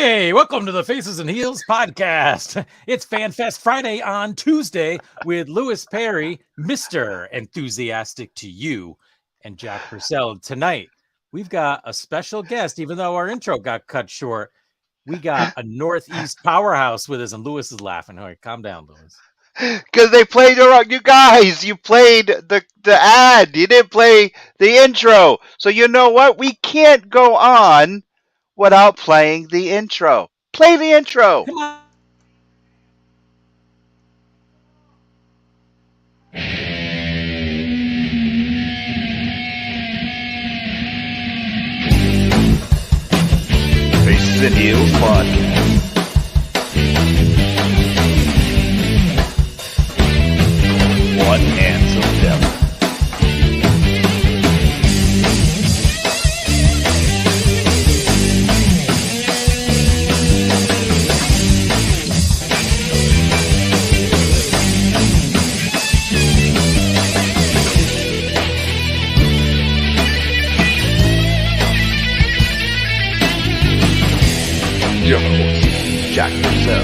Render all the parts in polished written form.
Hey, welcome to the Faces and Heels podcast. It's FanFest Friday on Tuesday with Lewis Perry, Mr. Enthusiastic to You, and Jack Purcell. Tonight, we've got a special guest, even though our intro got cut short. We got a Northeast powerhouse with us, and Lewis is laughing. All right, calm down, Lewis. Because they played the wrong. You guys, you played the ad. You didn't play the intro. So you know what? We can't go on without playing the intro. Play the intro. Come on. Faces and Heels podcast. One handsome devil. Your host, Jack Purcell.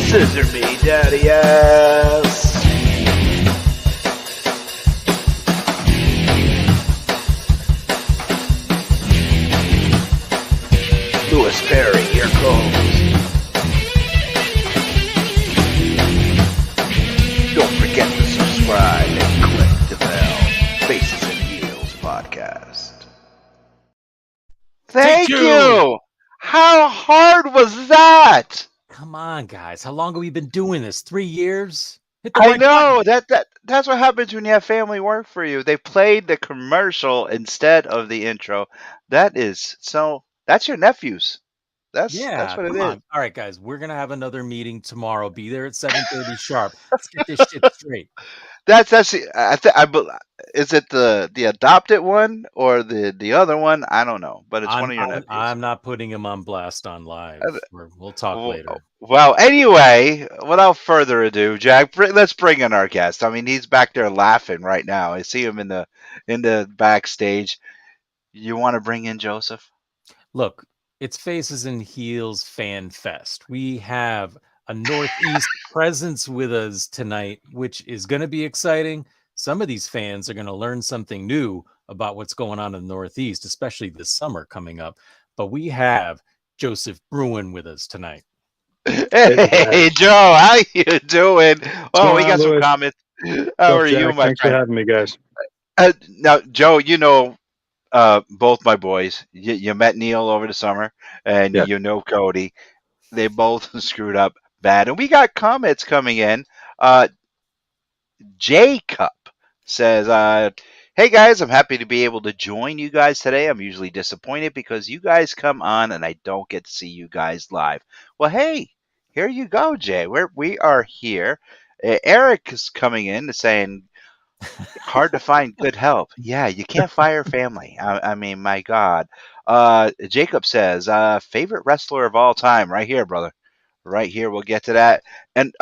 Scissor me, daddy ass. Lewis Perry, here goes. Don't forget to subscribe and click the bell. Faces and Heels podcast. Thank you. How hard was that? Come on, guys. How long have we been doing this? 3 years? Hit the I right know button. that's what happens when you have family work for you. They played the commercial instead of the intro. That's your nephew's. That's Yeah, what it come is. on. All right, guys, we're gonna have another meeting tomorrow. Be there at 7:30 sharp. Let's get this shit straight. Is it the adopted one or the other one? I don't know, but it's one of your nephews. I'm not putting him on blast on live. We'll talk later. Well, anyway, without further ado, Jack, let's bring in our guest. I mean, he's back there laughing right now. I see him in the backstage. You want to bring in Joseph? Look, it's Faces and Heels Fan Fest. We have a Northeast presence with us tonight, which is going to be exciting. Some of these fans are going to learn something new about what's going on in the Northeast, especially this summer coming up. But we have Joseph Bruen with us tonight. Hey, Joe, how you doing? Oh, we got some comments. How are you, my Thanks for having me, guys. Now, Joe, you know both my boys. You met Neil over the summer, and you know Cody. They both screwed up bad. And we got comments coming in. Jacob says, hey guys, I'm happy to be able to join you guys today. I'm usually disappointed because you guys come on and I don't get to see you guys live. Well, hey, here you go, Jay. We are here. Eric is coming in saying, hard to find good help. Yeah, you can't fire family. I mean, my God. Jacob says, favorite wrestler of all time. Right here, brother. Right here. We'll get to that. And,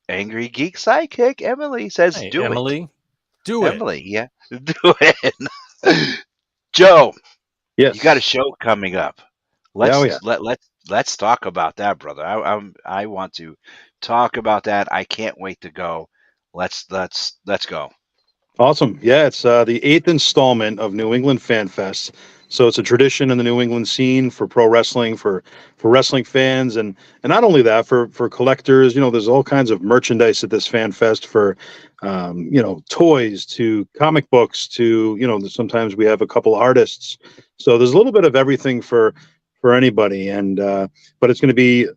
Angry Geek Sidekick Emily says, Hey, do Emily, it. do it. Emily, yeah. Do it. Joe, yes, you got a show coming up. Let's talk about that, brother. I want to talk about that. I can't wait to go. Let's go. Awesome. Yeah, it's the 8th installment of New England Fan Fest. So it's a tradition in the New England scene for pro wrestling, for wrestling fans, and not only that, for collectors. There's all kinds of merchandise at this Fan Fest, for toys to comic books to sometimes we have a couple artists. So there's a little bit of everything for anybody. And but it's going to be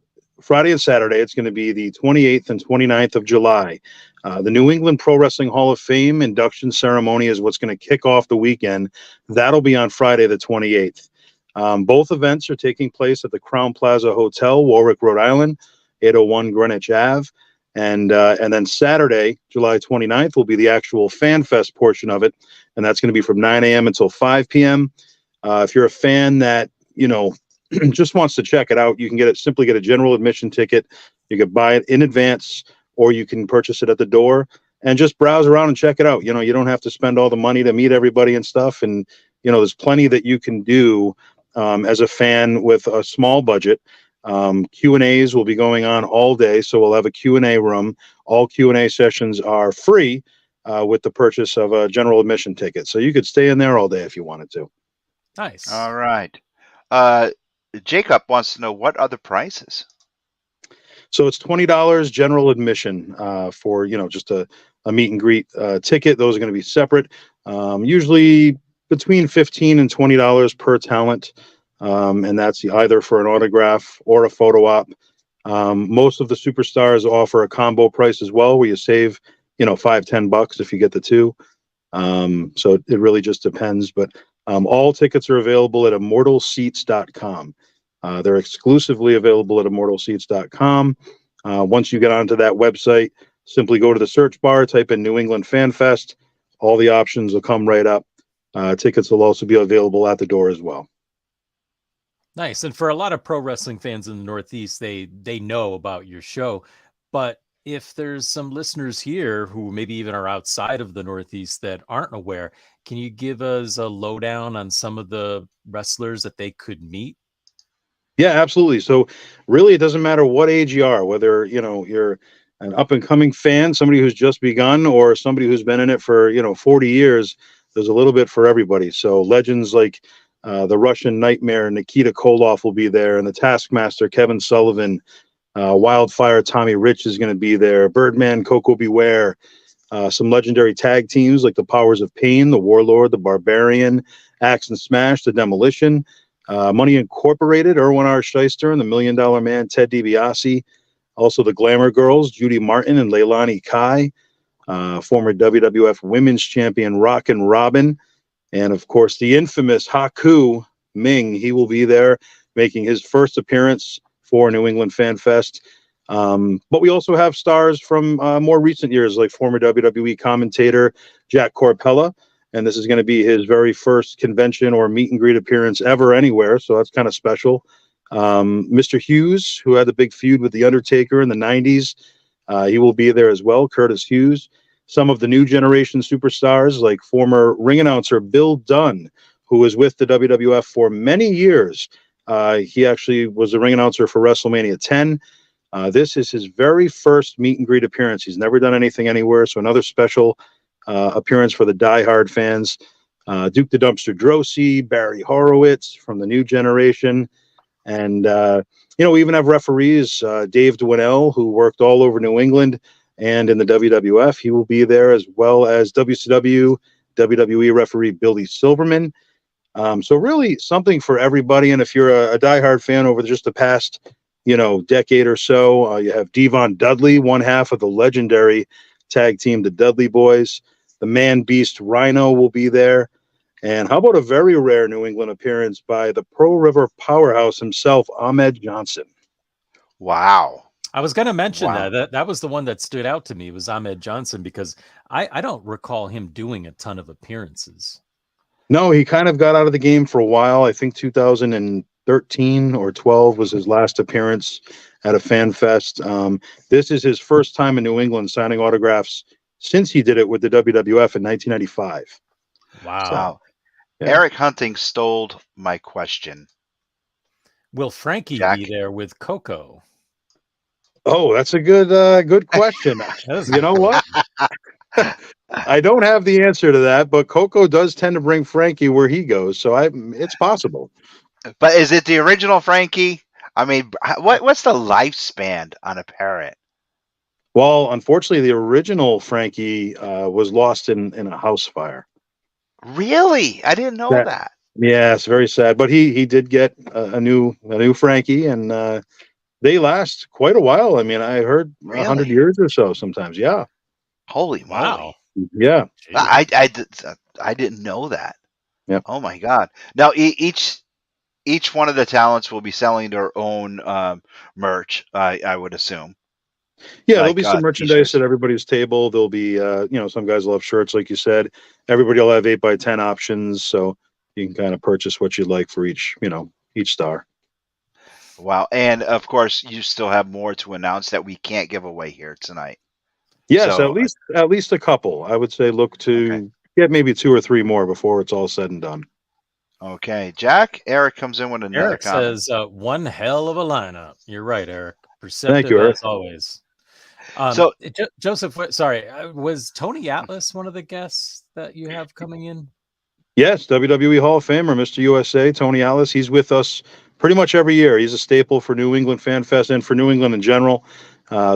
Friday and Saturday. It's going to be the 28th and 29th of July. The New England Pro Wrestling Hall of Fame induction ceremony is what's going to kick off the weekend. That'll be on Friday the 28th. Both events are taking place at the Crown Plaza Hotel, Warwick, Rhode Island, 801 Greenwich Ave. And then Saturday, July 29th, will be the actual Fan Fest portion of it. And that's going to be from 9 a.m. until 5 p.m. If you're a fan that, just wants to check it out, you can simply get a general admission ticket. You could buy it in advance or you can purchase it at the door and just browse around and check it out. You don't have to spend all the money to meet everybody and stuff. And there's plenty that you can do as a fan with a small budget. Q&As will be going on all day, so we'll have a Q&A room. All Q&A sessions are free with the purchase of a general admission ticket, so you could stay in there all day if you wanted to. Nice. All right. Jacob wants to know, what are the prices? So it's $20 general admission for just a meet and greet ticket. Those are going to be separate. Usually between $15 and $20 per talent, and that's either for an autograph or a photo op. Most of the superstars offer a combo price as well, where you save $5-10 if you get the two. So it really just depends, but all tickets are available at immortalseats.com. They're exclusively available at immortalseats.com. Once you get onto that website, simply go to the search bar, type in New England Fan Fest. All the options will come right up. Tickets will also be available at the door as well. Nice. And for a lot of pro wrestling fans in the Northeast, they know about your show. But if there's some listeners here who maybe even are outside of the Northeast that aren't aware, can you give us a lowdown on some of the wrestlers that they could meet? Yeah, absolutely. So really, it doesn't matter what age you are, whether you're an up and coming fan, somebody who's just begun, or somebody who's been in it for 40 years. There's a little bit for everybody. So legends like the Russian Nightmare Nikita Koloff will be there, and the Taskmaster Kevin Sullivan, Wildfire Tommy Rich is going to be there, Birdman Coco Beware, some legendary tag teams like the Powers of Pain, the Warlord, the Barbarian, Axe and Smash, the Demolition. Money Incorporated, Erwin R. Shyster, and the $1 Million Man, Ted DiBiase. Also the Glamour Girls, Judy Martin and Leilani Kai. Former WWF Women's Champion, Rockin' Robin. And, of course, the infamous Haku Ming. He will be there making his first appearance for New England Fan Fest. But we also have stars from more recent years, like former WWE commentator Jack Corpella. And this is going to be his very first convention or meet and greet appearance ever anywhere. So that's kind of special. Mr. Hughes, who had the big feud with The Undertaker in the 90s, he will be there as well, Curtis Hughes. Some of the new generation superstars, like former ring announcer Bill Dunn, who was with the WWF for many years. He actually was a ring announcer for WrestleMania 10. This is his very first meet and greet appearance. He's never done anything anywhere, so another special appearance for the diehard fans. Duke the Dumpster Drosy, Barry Horowitz from the new generation. And, we even have referees, Dave Dwinell, who worked all over New England and in the WWF. He will be there, as well as WCW, WWE referee Billy Silverman. So really something for everybody. And if you're a diehard fan over just the past, decade or so, you have Devon Dudley, one half of the legendary tag team, the Dudley Boys. The Man Beast Rhino will be there. And how about a very rare New England appearance by the Pearl River powerhouse himself, Ahmed Johnson? Wow. I was going to mention Wow. that was the one that stood out to me, was Ahmed Johnson, because I don't recall him doing a ton of appearances. No, he kind of got out of the game for a while. I think 2013 or 12 was his last appearance at a fan fest. This is his first time in New England signing autographs since he did it with the WWF in 1995. Wow. Yeah. Eric Hunting stole my question. Will Frankie Jack? be there with Coco? Oh, that's a good question. You know what? I don't have the answer to that, but Coco does tend to bring Frankie where he goes, so it's possible. But is it the original Frankie? I mean, what's the lifespan on a parrot? Well, unfortunately, the original Frankie was lost in a house fire. Really? I didn't know that. Yeah, it's very sad. But he did get a new Frankie, and they last quite a while. I mean, I heard 100 years or so sometimes. Yeah. Holy moly! Yeah. I didn't know that. Yeah. Oh my God! Now each one of the talents will be selling their own merch. I would assume. Yeah, there'll be some merchandise at everybody's table. There'll be, some guys will have shirts, like you said. Everybody will have 8x10 options, so you can kind of purchase what you'd like for each star. Wow. And of course, you still have more to announce that we can't give away here tonight. Yes, So at least a couple. I would say look okay, to get maybe two or three more before it's all said and done. okay. Jack, Eric comes in with another Eric comment. says, one hell of a lineup. You're right, Eric. Thank Perceptive you, Eric. as always. So Joseph, sorry, was Tony Atlas one of the guests that you have coming in? Yes, WWE Hall of Famer, Mr. USA, Tony Atlas. He's with us pretty much every year. He's a staple for New England Fan Fest and for New England in general.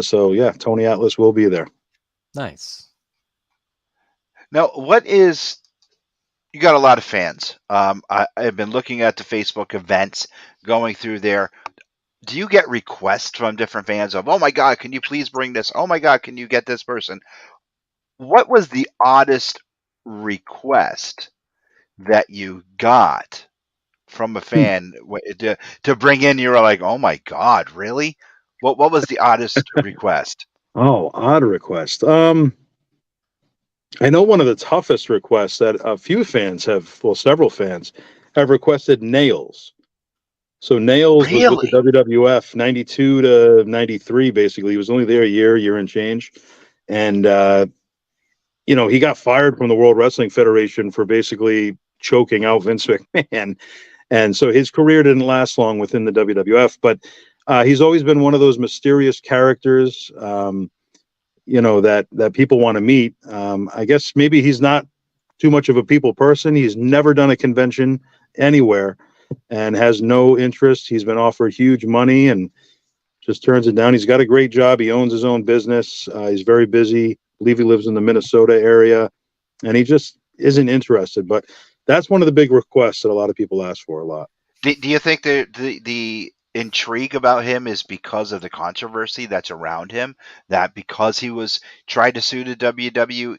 So yeah, Tony Atlas will be there. Nice. now, what is you got a lot of fans? I've been looking at the Facebook events, going through there. Do you get requests from different fans of, oh my God, can you please bring this? Oh my God, can you get this person? What was the oddest request that you got from a Hmm. fan to bring in? You were like, oh my God, really? What was the oddest request? Oh, odd request. I know one of the toughest requests that a few fans have, well, several fans have requested nails. So Nails was with the Really? WWF 92 to 93, basically. He was only there a year and change. And, he got fired from the World Wrestling Federation for basically choking out Vince McMahon. And so his career didn't last long within the WWF, but he's always been one of those mysterious characters, that people want to meet. I guess maybe he's not too much of a people person. He's never done a convention anywhere and has no interest. He's been offered huge money and just turns it down. He's got a great job. He owns his own business. He's very busy. I believe he lives in the Minnesota area, and he just isn't interested. But that's one of the big requests that a lot of people ask for a lot. Do you think the intrigue about him is because of the controversy that's around him? That because he was tried to sue the WWF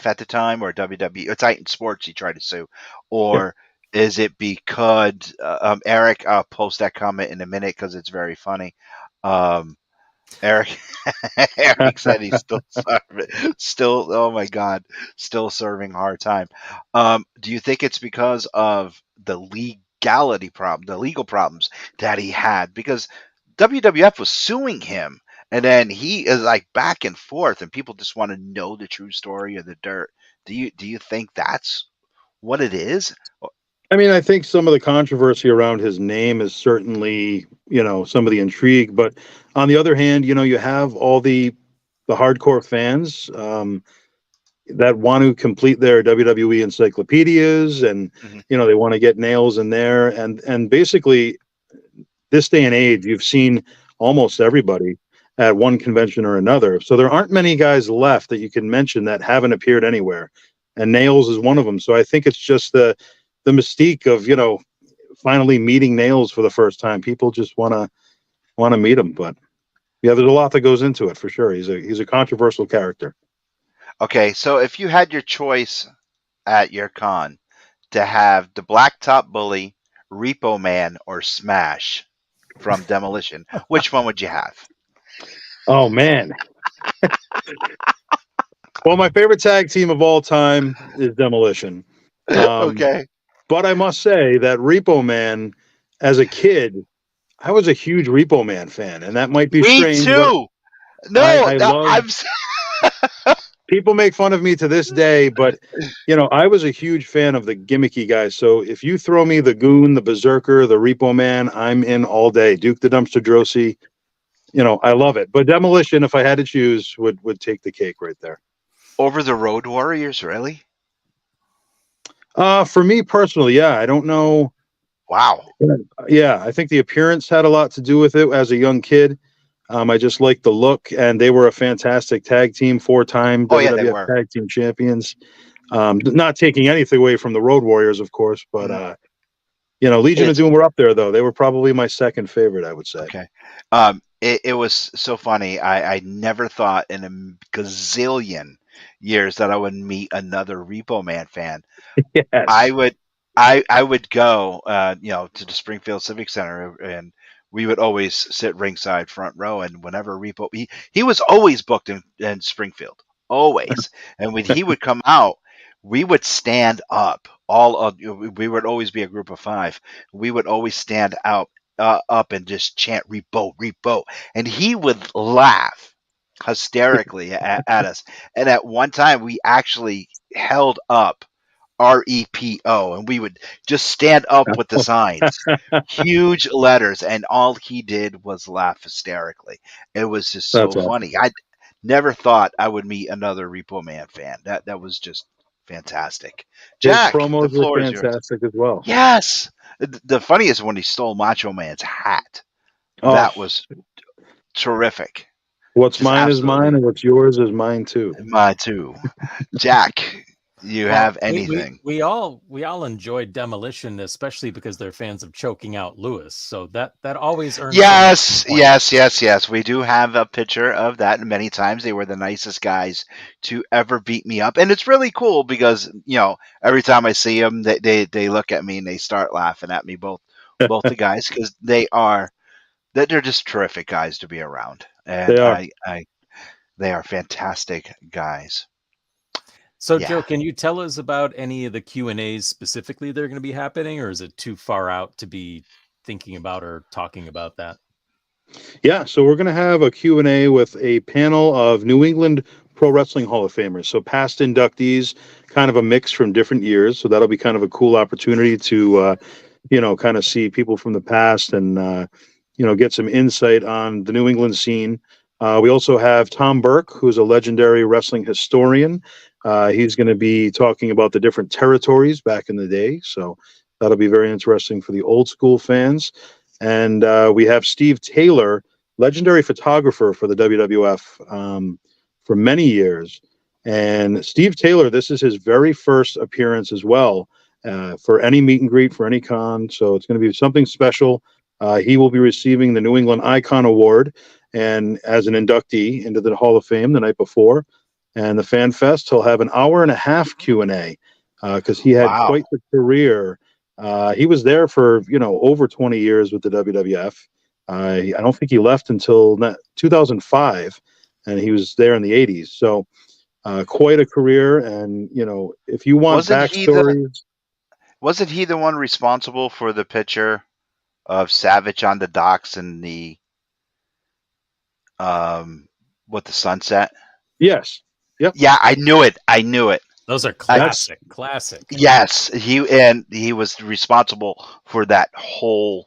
at the time, or WW or Titan Sports he tried to sue, Yeah. or is it because Eric? I'll post that comment in a minute because it's very funny. Um, Eric Eric said he's still serving, still, oh my God, still serving hard time. Do you think it's because of the legality problem, the legal problems that he had? Because WWF was suing him, and then he is like back and forth, and people just want to know the true story of the dirt. Do you think that's what it is? I mean, I think some of the controversy around his name is certainly, some of the intrigue. But on the other hand, you have all the hardcore fans that want to complete their WWE encyclopedias, and Mhm. they want to get nails in there. And basically, this day and age, you've seen almost everybody at one convention or another. So there aren't many guys left that you can mention that haven't appeared anywhere, and Nails is one of them. So I think it's just the mystique of finally meeting Nails for the first time. People just want to meet him, but yeah, there's a lot that goes into it for sure. He's a controversial character. Okay, so if you had your choice at your con to have the Blacktop Bully, Repo Man, or Smash from Demolition, which one would you have? Oh man. Well, my favorite tag team of all time is Demolition. Um, Okay. but I must say that Repo Man, as a kid, I was a huge Repo Man fan, and that might be Me strange, but too. I, No, I no, love. People make fun of me to this day, but I was a huge fan of the gimmicky guys. So if you throw me the Goon, the Berserker, the Repo Man, I'm in all day. Duke the Dumpster Drosy, I love it. But Demolition, if I had to choose, would take the cake right there. over the Road Warriors, really? For me personally, yeah, I don't know. Wow. Yeah, I think the appearance had a lot to do with it as a young kid. I just liked the look, and they were a fantastic tag team, four-time Oh yeah, they WWF were. Tag Team Champions. Not taking anything away from the Road Warriors, of course, but Mhm. Legion of It's Doom were up there though. They were probably my second favorite, I would say. okay. It was so funny. I never thought in a gazillion years that I would meet another Repo Man fan. I Yes. would I would go to the Springfield Civic Center, and we would always sit ringside front row, and whenever Repo he was always booked in Springfield, always. And when he would come out, we would stand up. We would always be a group of five. We would always stand out up and just chant Repo, Repo, and he would laugh hysterically at us. And at one time, we actually held up REPO, and we would just stand up with the signs, huge letters, and all he did was laugh hysterically. It was just That's so awesome. funny. I never thought I would meet another Repo Man fan. That was just fantastic. His Jack, the promos were floor is yours. fantastic as well. Yes, the funniest when he stole Macho Man's hat. Oh, That was terrific. what's Just mine is mine, absolutely and what's yours is mine too. mine too. Jack, you Well, have we, we anything? we all we all enjoyed Demolition, especially because they're fans of choking out Lewis. So that always earns some Yes, points. yes, yes, yes. We do have a picture of that. And many times they were the nicest guys to ever beat me up, and it's really cool because every time I see them, they look at me and they start laughing at me. Both the guys because they're just terrific guys to be around, and They are. they are fantastic guys. So, Yeah. Joe, can you tell us about any of the Q&As specifically that are going to be happening, or is it too far out to be thinking about or talking about that? Yeah, so we're going to have a Q&A with a panel of New England Pro Wrestling Hall of Famers. So past inductees, kind of a mix from different years. So that'll be kind of a cool opportunity to, kind of see people from the past and, get some insight on the New England scene. We also have Tom Burke, who's a legendary wrestling historian. He's going to be talking about the different territories back in the day. So that'll be very interesting for the old school fans. And we have Steve Taylor, legendary photographer for the WWF for many years. And Steve Taylor, this is his very first appearance as well for any meet and greet, for any con. So it's going to be something special. He will be receiving the New England Icon Award and as an inductee into the Hall of Fame the night before. And the Fan Fest, he'll have an hour and a half Q&A because he had Wow. quite the career. He was there for over 20 years with the WWF. I don't think he left until 2005, and he was there in the 80s. So quite a career. And if you want Wasn't he the backstories, wasn't he the one responsible for the picture of Savage on the docks and the with the sunset? yes, yep, Yeah, I knew it. I knew it. Those are I that's classic. Yes, he was responsible for that whole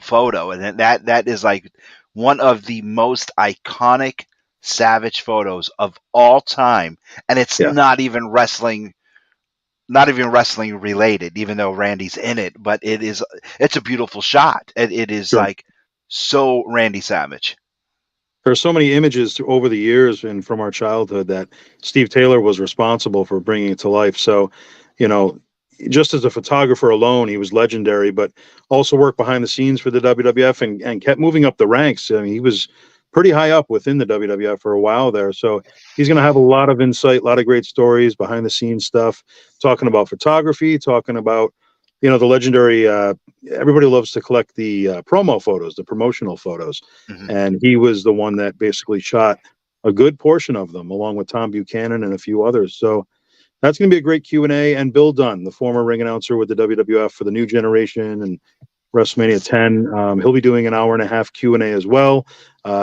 photo, and that is like one of the most iconic Savage photos of all time, and it's yeah, not even wrestling related, even though Randy's in it, but it's a beautiful shot. It is sure. like so Randy Savage. There's so many images over the years and from our childhood that Steve Taylor was responsible for bringing it to life. So, you know, just as a photographer alone, he was legendary, but also worked behind the scenes for the WWF and kept moving up the ranks. I mean, he was pretty high up within the WWF for a while there. So he's going to have a lot of insight, a lot of great stories, behind the scenes stuff, talking about photography, talking about, the legendary, everybody loves to collect the promo photos, the promotional photos, Mhm. and he was the one that basically shot a good portion of them, along with Tom Buchanan and a few others. So that's going to be a great Q&A. And Bill Dunn, the former ring announcer with the WWF for the New Generation and WrestleMania 10, he'll be doing an hour and a half Q&A as well.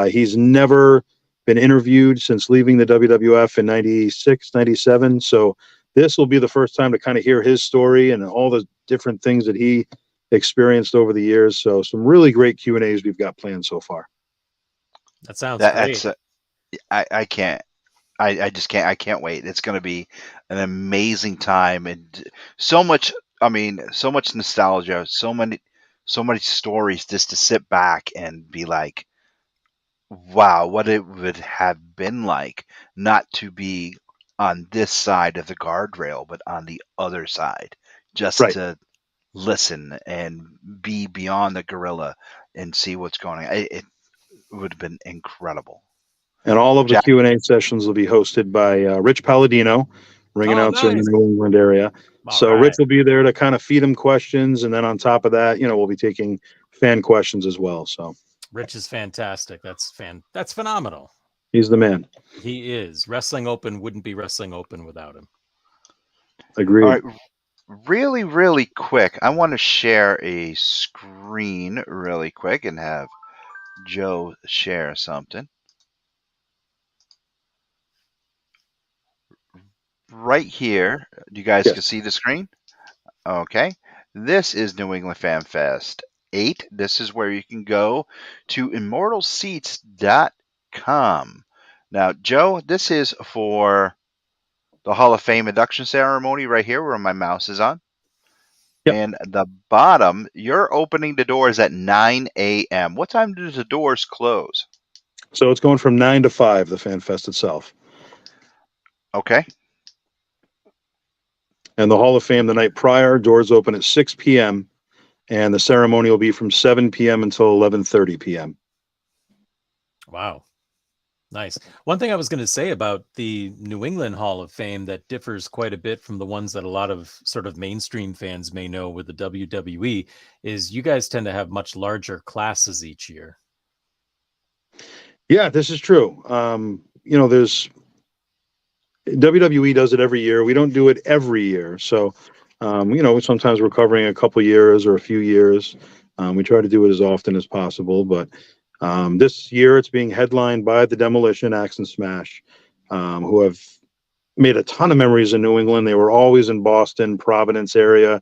He's never been interviewed since leaving the WWF in 96, 97. So this will be the first time to kind of hear his story and all the different things that he experienced over the years. So some really great Q&As we've got planned so far. That sounds That great. that's I can't. I just can't. I can't wait. It's going to be an amazing time and so much. I mean, so much nostalgia. So many stories just to sit back and be like, wow, what it would have been like not to be on this side of the guardrail, but on the other side, just Right. to listen and be beyond the gorilla and see what's going on. It would have been incredible. And all of the Jack, Q&A sessions will be hosted by Rich Palladino, ring Oh, announcer in the nice. New England area. All So right. Rich will be there to kind of feed him questions. And then on top of that, we'll be taking fan questions as well. So Rich is fantastic. That's phenomenal. he's the man. He is. Wrestling Open wouldn't be Wrestling Open without him. all Agreed. right, really, really quick. I want to share a screen really quick and have Joe share something. right here. You guys can Yes. see the screen? Okay. This is New England Fan Fest 8. This is where you can go to immortalseats.com. Now, Joe, this is for the Hall of Fame induction ceremony right here where my mouse is on. Yep. And the bottom, you're opening the doors at 9 a.m. What time do the doors close? So it's going from 9 to 5, the Fan Fest itself. Okay. And the Hall of Fame the night prior, doors open at 6 p.m. and the ceremony will be from 7 p.m. until 11:30 p.m. Wow. Nice. One thing I was going to say about the New England Hall of Fame that differs quite a bit from the ones that a lot of sort of mainstream fans may know with the WWE is you guys tend to have much larger classes each year. Yeah, this is true. There's WWE does it every year. We don't do it every year. So, sometimes we're covering a couple years or a few years. We try to do it as often as possible. But this year it's being headlined by the Demolition, Axe and Smash, who have made a ton of memories in New England. They were always in Boston, Providence area,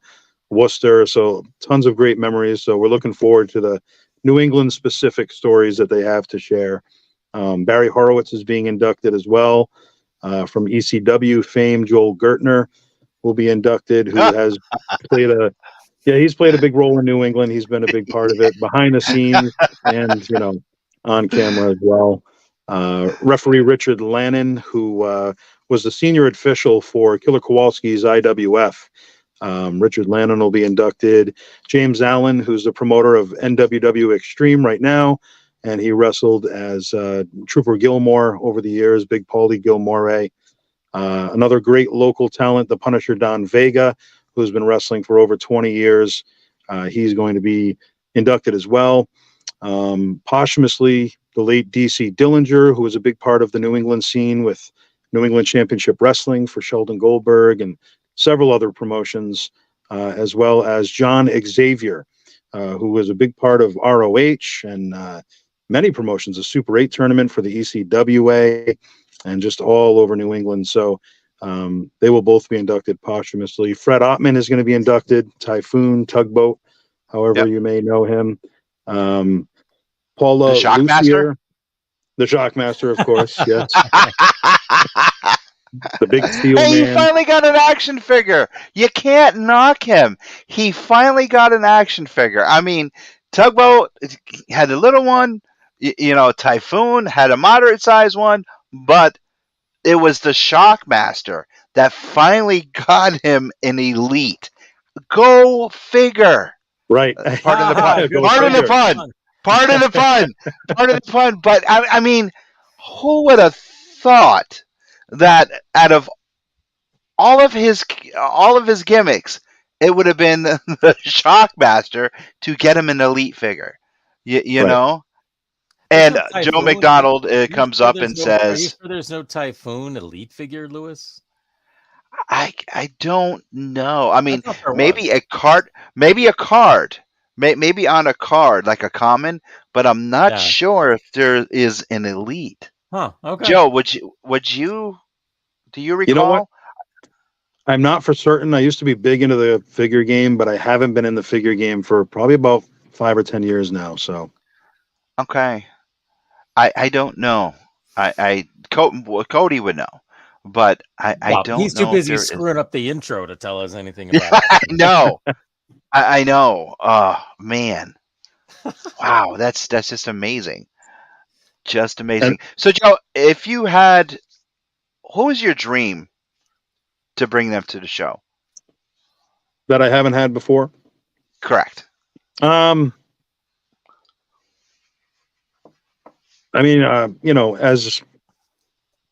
Worcester. So tons of great memories. So we're looking forward to the New England specific stories that they have to share. Barry Horowitz is being inducted as well. From ECW fame, Joel Gertner will be inducted, who has he's played a big role in New England. He's been a big part of it behind the scenes and, on camera as well. Referee Richard Lannon, who was the senior official for Killer Kowalski's IWF. Richard Lannon will be inducted. James Allen, who's the promoter of NWW Extreme right now, and he wrestled as Trooper Gilmore over the years, Big Paulie Gilmore. Another great local talent, the Punisher Don Vega, who's been wrestling for over 20 years. He's going to be inducted as well. Posthumously, the late DC Dillinger, who was a big part of the New England scene with New England Championship Wrestling for Sheldon Goldberg and several other promotions, as well as John Xavier, who was a big part of ROH and many promotions, a Super 8 tournament for the ECWA, and just all over New England. So they will both be inducted posthumously. Fred Ottman is going to be inducted, Typhoon, Tugboat, however you may know him. Paula The Shockmaster? Lucier, the Shockmaster, of course, yes. The Big Steel Hey, he Man. finally got an action figure. You can't knock him. He finally got an action figure. I mean, Tugboat had a little one. Typhoon had a moderate size one, but it was the Shockmaster that finally got him an elite. Go figure. Right. Pardon the pun. Go Pardon the figure. pun. Pardon the pun. Pardon the pun. But I mean, who would have thought that out of all of his gimmicks, it would have been the Shockmaster to get him an elite figure? You Right. know. There's And no Joe Typhoon. McDonald Are you comes sure up there's and no- Are you says, sure there's no Typhoon elite figure, Lewis? I don't know. I mean, I thought there maybe was. a card, maybe on a card like a common, but I'm not Yeah. sure if there is an elite. Huh. Okay. Joe, do you recall? You know what? I'm not for certain. I used to be big into the figure game, but I haven't been in the figure game for probably about 5 or 10 years now. So Okay, I don't know. Cody would know, but I Well, don't he's too know if busy there is. screwing up the intro to tell us anything about it. I know. I know. Oh man. Wow, that's just amazing. Just amazing. So Joe, if you had who was your dream to bring them to the show? that I haven't had before. Correct. I mean, as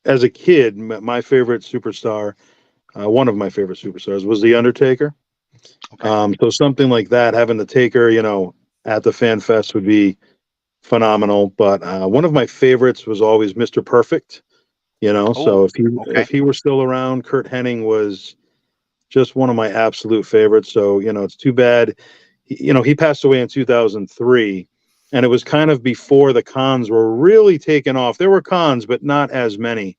a kid, my favorite superstar, one of my favorite superstars, was the Undertaker. Okay. So something like that, having the Taker, at the Fan Fest would be phenomenal. But one of my favorites was always Mr. Perfect. So if he were still around, Kurt Hennig was just one of my absolute favorites. So it's too bad. He passed away in 2003, and it was kind of before the cons were really taken off. There were cons, but not as many.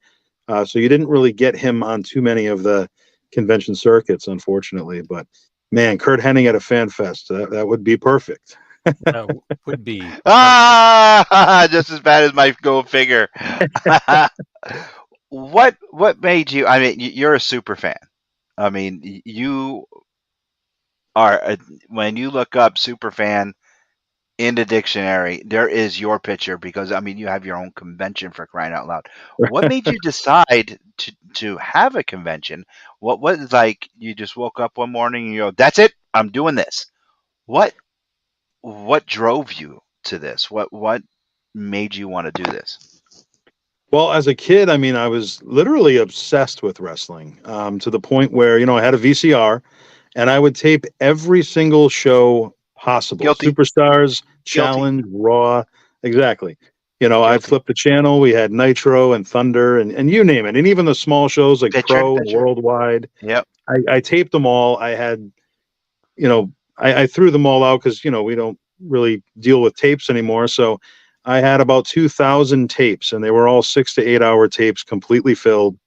So you didn't really get him on too many of the convention circuits, unfortunately. But man, Kurt Hennig at a fan fest, that would be perfect. Would be Just as bad as my gold figure. What made you? I mean, you're a super fan. I mean, you are. When you look up super fan in the dictionary, there is your picture because I mean, you have your own convention for crying out loud. What made you decide to have a convention? What was like? You just woke up one morning and you go, "That's it. I'm doing this." What what drove you to this? What made you want to do this? Well, as a kid, I mean, I was literally obsessed with wrestling, to the point where, I had a VCR and I would tape every single show possible. Guilty. Superstars, Guilty. Challenge, Raw. Exactly. I'd Guilty. flip the channel. We had Nitro and Thunder and you name it. And even the small shows like Pro and Picture. Worldwide. Yep. I taped them all. I had, I threw them all out because, we don't really deal with tapes anymore. So I had about 2,000 tapes, and they were all 6 to 8 hour tapes, completely filled.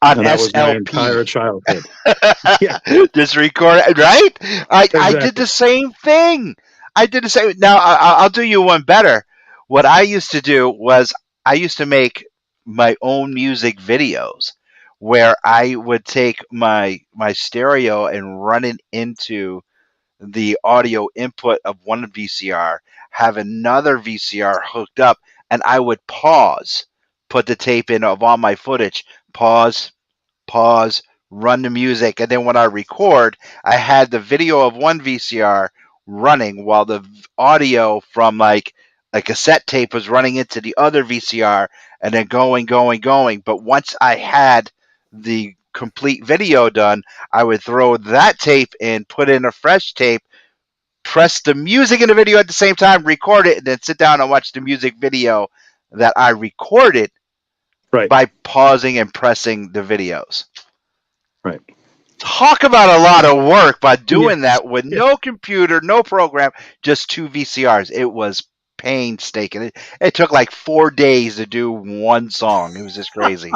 On And that was my SLP. entire childhood. Yeah. Just record it, right? I Exactly. did the same thing. I did the same. Now I'll do you one better. What I used to do was I used to make my own music videos where I would take my stereo and run it into the audio input of one VCR, have another VCR hooked up, and I would pause, put the tape in of all my footage, pause, run the music, and then when I record, I had the video of one VCR running while the audio from like a cassette tape was running into the other VCR, and then going. But once I had the complete video done, I would throw that tape in, put in a fresh tape, press the music in the video at the same time, record it, and then sit down and watch the music video that I recorded Right. by pausing and pressing the videos. Right. Talk about a lot of work by doing that with no computer, no program, just 2 VCRs. It was painstaking. It took like 4 days to do one song. It was just crazy.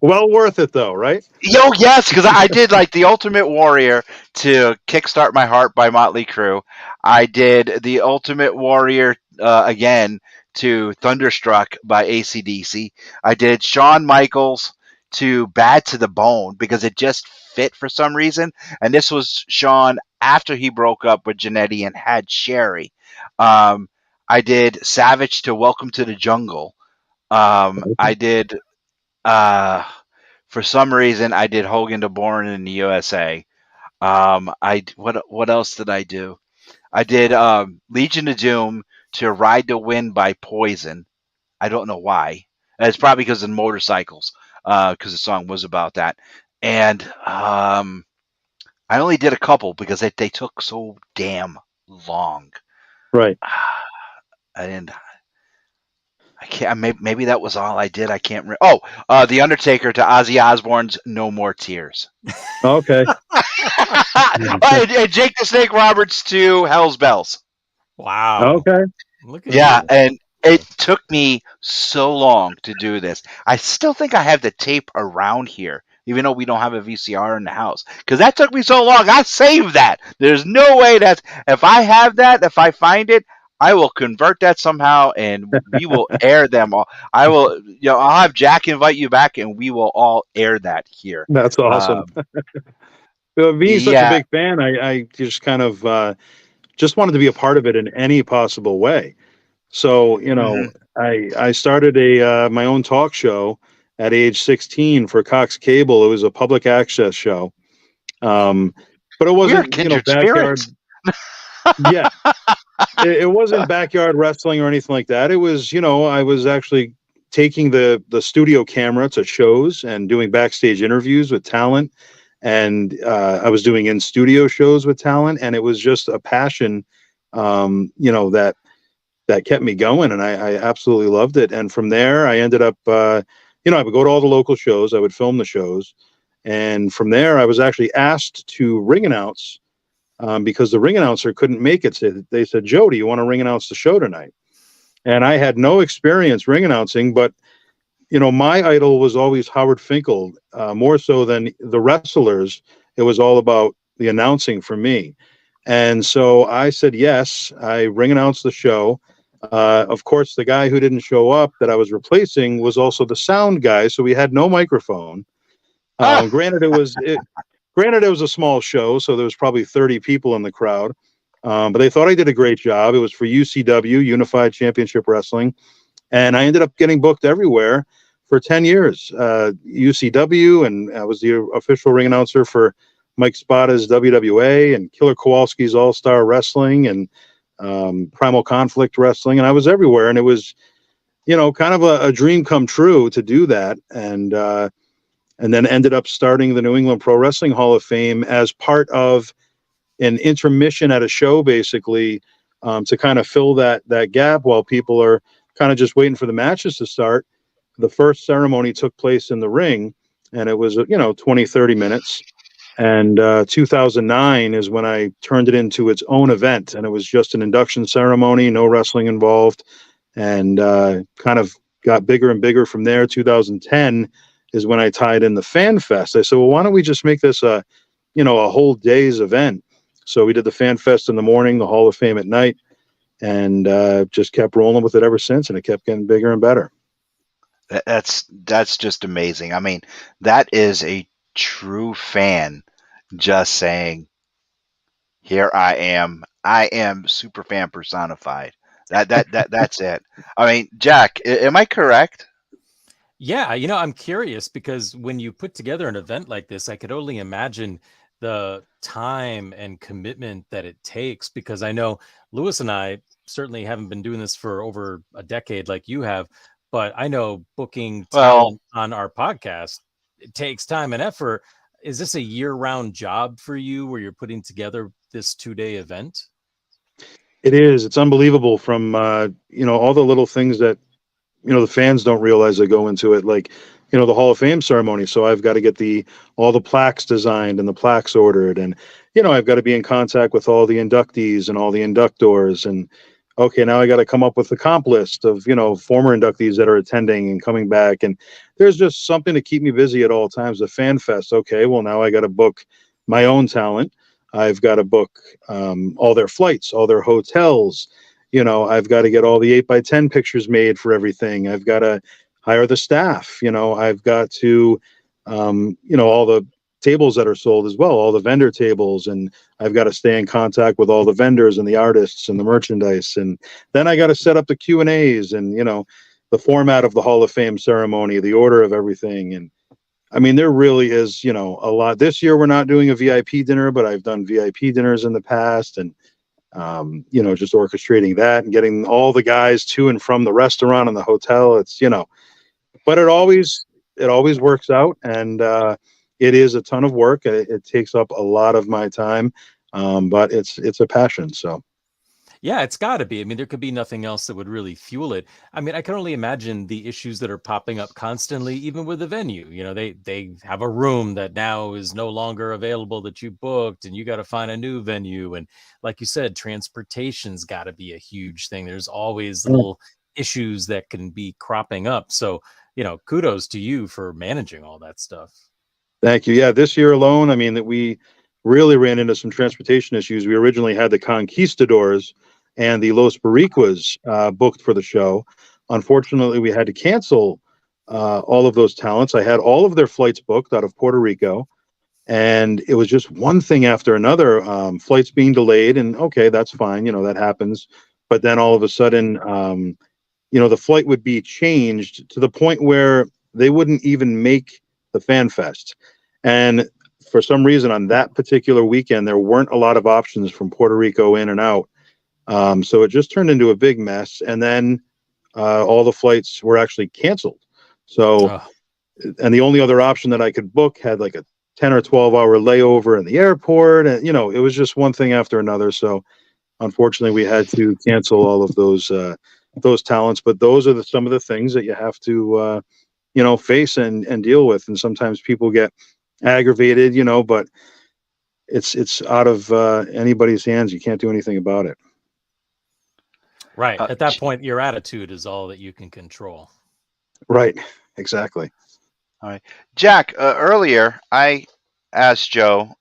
Well worth it, though, right? Yo, yes, because I did like the Ultimate Warrior to Kickstart My Heart by Motley Crue. I did the Ultimate Warrior again to Thunderstruck by AC/DC. I did Shawn Michaels to Bad to the Bone because it just fit for some reason. And this was Shawn after he broke up with Jannetty and had Sherry. I did Savage to Welcome to the Jungle. I did, for some reason, I did Hogan to Born in the USA. What else did I do? I did Legion of Doom to Ride to Win by Poison. I don't know why. It's probably because of motorcycles, because the song was about that. And I only did a couple because they took so damn long. Right. And I can't. Maybe that was all I did. I can't remember. Oh, The Undertaker to Ozzy Osbourne's "No More Tears." Okay. And Jake the Snake Roberts to Hell's Bells. wow. Okay. Look at Yeah, you. and it took me so long to do this. I still think I have the tape around here, even though we don't have a VCR in the house, because that took me so long. I saved that. There's no way that if I have that, if I find it, I will convert that somehow, and we will air them all. I'll have Jack invite you back, and we will all air that here. That's awesome. Being such a Yeah. big fan, I just kind of just wanted to be a part of it in any possible way. So, I started my own talk show at age 16 for Cox Cable. It was a public access show. But it wasn't, kindred backyard. spirits. Yeah. It wasn't backyard wrestling or anything like that. It was, I was actually taking the studio camera to shows and doing backstage interviews with talent. And I was doing in studio shows with talent. And it was just a passion, that kept me going. And I absolutely loved it. And from there, I ended up, I would go to all the local shows. I would film the shows. And from there, I was actually asked to ring announce because the ring announcer couldn't make it. So they said, "Joe, do you want to ring announce the show tonight?" And I had no experience ring announcing, but my idol was always Howard Finkel, more so than the wrestlers. It was all about the announcing for me. And so I said yes. I ring announced the show. Of course, the guy who didn't show up that I was replacing was also the sound guy, so we had no microphone. Ah, Granted, it was a small show, so there was probably 30 people in the crowd. But they thought I did a great job. It was for UCW, Unified Championship Wrestling, and I ended up getting booked everywhere for 10 years. UCW, and I was the official ring announcer for Mike Spada's WWA and Killer Kowalski's All Star Wrestling and Primal Conflict Wrestling, and I was everywhere. And it was, kind of a dream come true to do that. And then ended up starting the New England Pro Wrestling Hall of Fame as part of an intermission at a show, basically, to kind of fill that gap while people are kind of just waiting for the matches to start. The first ceremony took place in the ring, and it was 20, 30 minutes. And 2009 is when I turned it into its own event, and it was just an induction ceremony, no wrestling involved, and kind of got bigger and bigger from there. 2010 is when I tied in the Fan Fest. I said, well, why don't we just make this a whole day's event? So we did the Fan Fest in the morning, the Hall of Fame at night, and just kept rolling with it ever since, and it kept getting bigger and better. that's just amazing. I mean, that is a true fan just saying, "Here I am. I am super fan personified." That's it. I mean, Jack, am I correct? Yeah, I'm curious because when you put together an event like this, I could only imagine the time and commitment that it takes, because I know Lewis and I certainly haven't been doing this for over a decade like you have, but I know booking Well, talent on our podcast, it takes time and effort. Is this a year-round job for you where you're putting together this 2-day event? It is. It's unbelievable from all the little things that the fans don't realize that go into it, like the Hall of Fame ceremony. So I've got to get all the plaques designed and the plaques ordered, and I've got to be in contact with all the inductees and all the inductors, and okay, now I got to come up with the comp list of former inductees that are attending and coming back, and there's just something to keep me busy at all times. The Fan Fest, okay, well, now I got to book my own talent. I've got to book all their flights, all their hotels. I've got to get all the 8x10 pictures made for everything. I've got to hire the staff. I've got to, all the tables that are sold as well, all the vendor tables, and I've got to stay in contact with all the vendors and the artists and the merchandise. And then I got to set up the Q&As and, the format of the Hall of Fame ceremony, the order of everything. And I mean, there really is, a lot. This year we're not doing a VIP dinner, but I've done VIP dinners in the past, and just orchestrating that and getting all the guys to and from the restaurant and the hotel. It's but it always works out, and it is a ton of work. It takes up a lot of my time, but it's a passion. So Yeah, it's got to be. I mean, there could be nothing else that would really fuel it. I mean, I can only imagine the issues that are popping up constantly, even with the venue. They have a room that now is no longer available that you booked, and you got to find a new venue. And like you said, transportation's got to be a huge thing. There's always little issues that can be cropping up. So, kudos to you for managing all that stuff. thank you. Yeah, this year alone, I mean, that we really ran into some transportation issues. We originally had the Conquistadors and the Los Boricuas booked for the show. Unfortunately, we had to cancel all of those talents. I had all of their flights booked out of Puerto Rico, and it was just one thing after another. Flights being delayed, and okay, that's fine. That happens. But then all of a sudden, the flight would be changed to the point where they wouldn't even make the Fan Fest. And for some reason, on that particular weekend, there weren't a lot of options from Puerto Rico in and out. So it just turned into a big mess. And then all the flights were actually canceled. So, Oh, and the only other option that I could book had like a 10 or 12-hour layover in the airport. And, it was just one thing after another. So unfortunately, we had to cancel all of those talents. But those are some of the things that you have to, face and deal with. And sometimes people get aggravated, but it's out of anybody's hands. You can't do anything about it. right. Uh, At that point, your attitude is all that you can control. Right. exactly. All right, Jack. Earlier, I asked Joe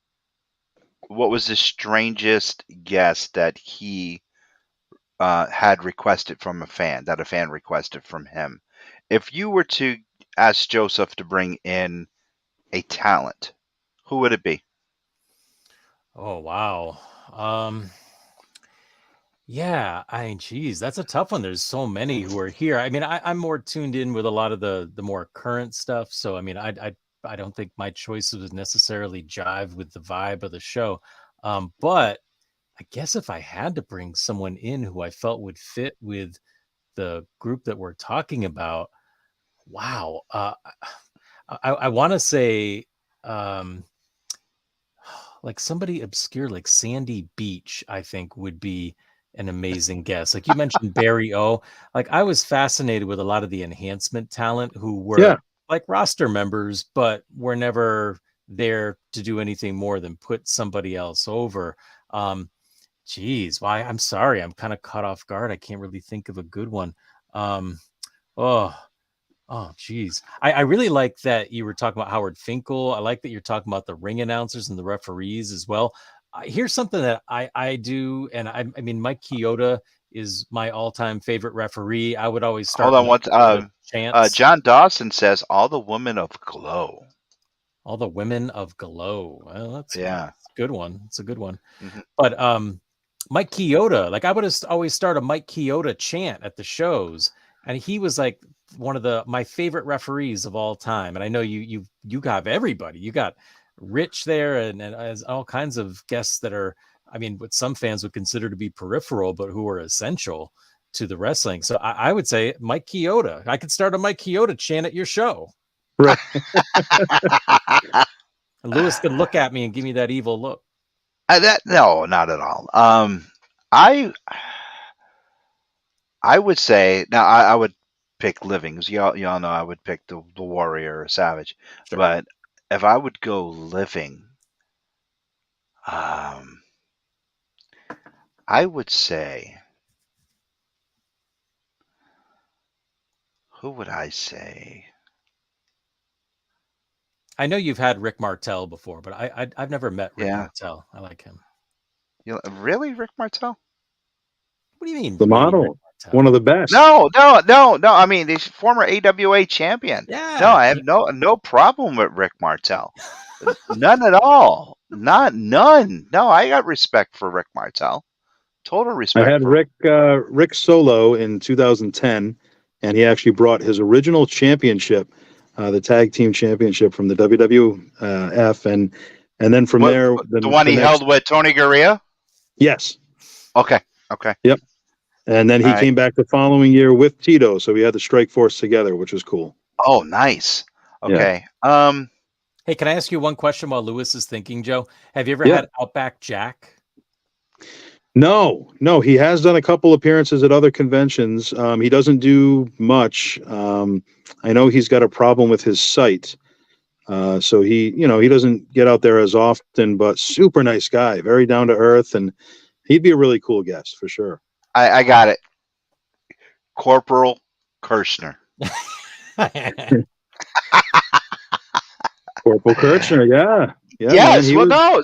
what was the strangest guest that he had requested from a fan, that a fan requested from him. If you were to ask Joseph to bring in a talent, who would it be? Oh wow. Um, yeah, I mean, geez, that's a tough one. There's so many who are here. I mean, I'm more tuned in with a lot of the more current stuff. So I mean, I don't think my choices would necessarily jive with the vibe of the show. But I guess if I had to bring someone in who I felt would fit with the group that we're talking about, wow. I want to say um like somebody obscure like Sandy Beach, I think would be an amazing guest. Like you mentioned Barry O. Like I was fascinated with a lot of the enhancement talent who were Yeah. like roster members, but were never there to do anything more than put somebody else over. Um, geez, why I'm sorry, I'm kind of caught off guard. I can't really think of a good one. Um, oh, Oh, geez. I really like that you were talking about Howard Finkel. I like that you're talking about the ring announcers and the referees as well. Here's something that I do, and I mean, Mike Chioda is my all-time favorite referee. I would always Hold start on, Mike what? Chioda chants. John Dawson says all the women of Glow. All the women of Glow. Well, that's a Yeah. good one. It's a good one. Mhm. But Mike Chioda, like I would have always start a Mike Chioda chant at the shows, and he was like one of my favorite referees of all time. And I know you have everybody. You got Rich there, and as all kinds of guests that are, I mean, what some fans would consider to be peripheral, but who are essential to the wrestling. So I would say Mike Chioda. I could start a Mike Chioda chant at your show. Right. And Lewis can look at me and give me that evil look. No, not at all. I I would say now I would pick living, 'cause y'all know I would pick the warrior or savage, Sure. but if I would go living, um, I would say, who would I say? I know you've had Rick Martel before, but I've never met Rick Yeah, Martel. I like him. really, Rick Martel? What do you mean, The really, Rick model, Martel? one of the best. No, no, no, no. I mean, he's former AWA champion. No, Yeah, I have no problem with Rick Martel. None at all. None. No, I got respect for Rick Martel. Total I respect had for. Rick Solo in 2010, and he actually brought his original championship, the tag team championship from the WWF, and then from What, there, the one the he next, held with Tony Gurria? yes, Okay. Okay. yep, and then All he right. came back the following year with Tito, so we had the Strike Force together, which was cool. Oh, nice. Yeah, Okay. Hey, can I ask you one question while Lewis is thinking, Joe? Have you ever yeah. had Outback Jack? No, he has done a couple appearances at other conventions. He doesn't do much. I know he's got a problem with his sight. So he doesn't get out there as often, but super nice guy, very down to earth, and he'd be a really cool guest for sure. I got it. Corporal Kirshner. Corporal Kirchner, yeah, man. Yes. He Well, was no.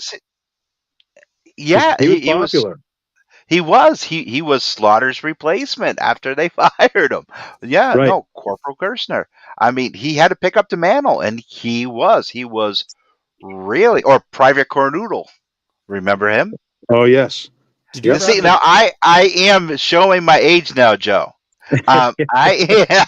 Yeah, he was he was. popular. He was. He was Slaughter's replacement after they fired him. Yeah, Right. no, Corporal Kirshner. I mean, he had to pick up the mantle, and he was. He was really, or Private Cornoodle. Remember him? Oh yes. Did you Yep. ever See, have now I am showing my age now, Joe. I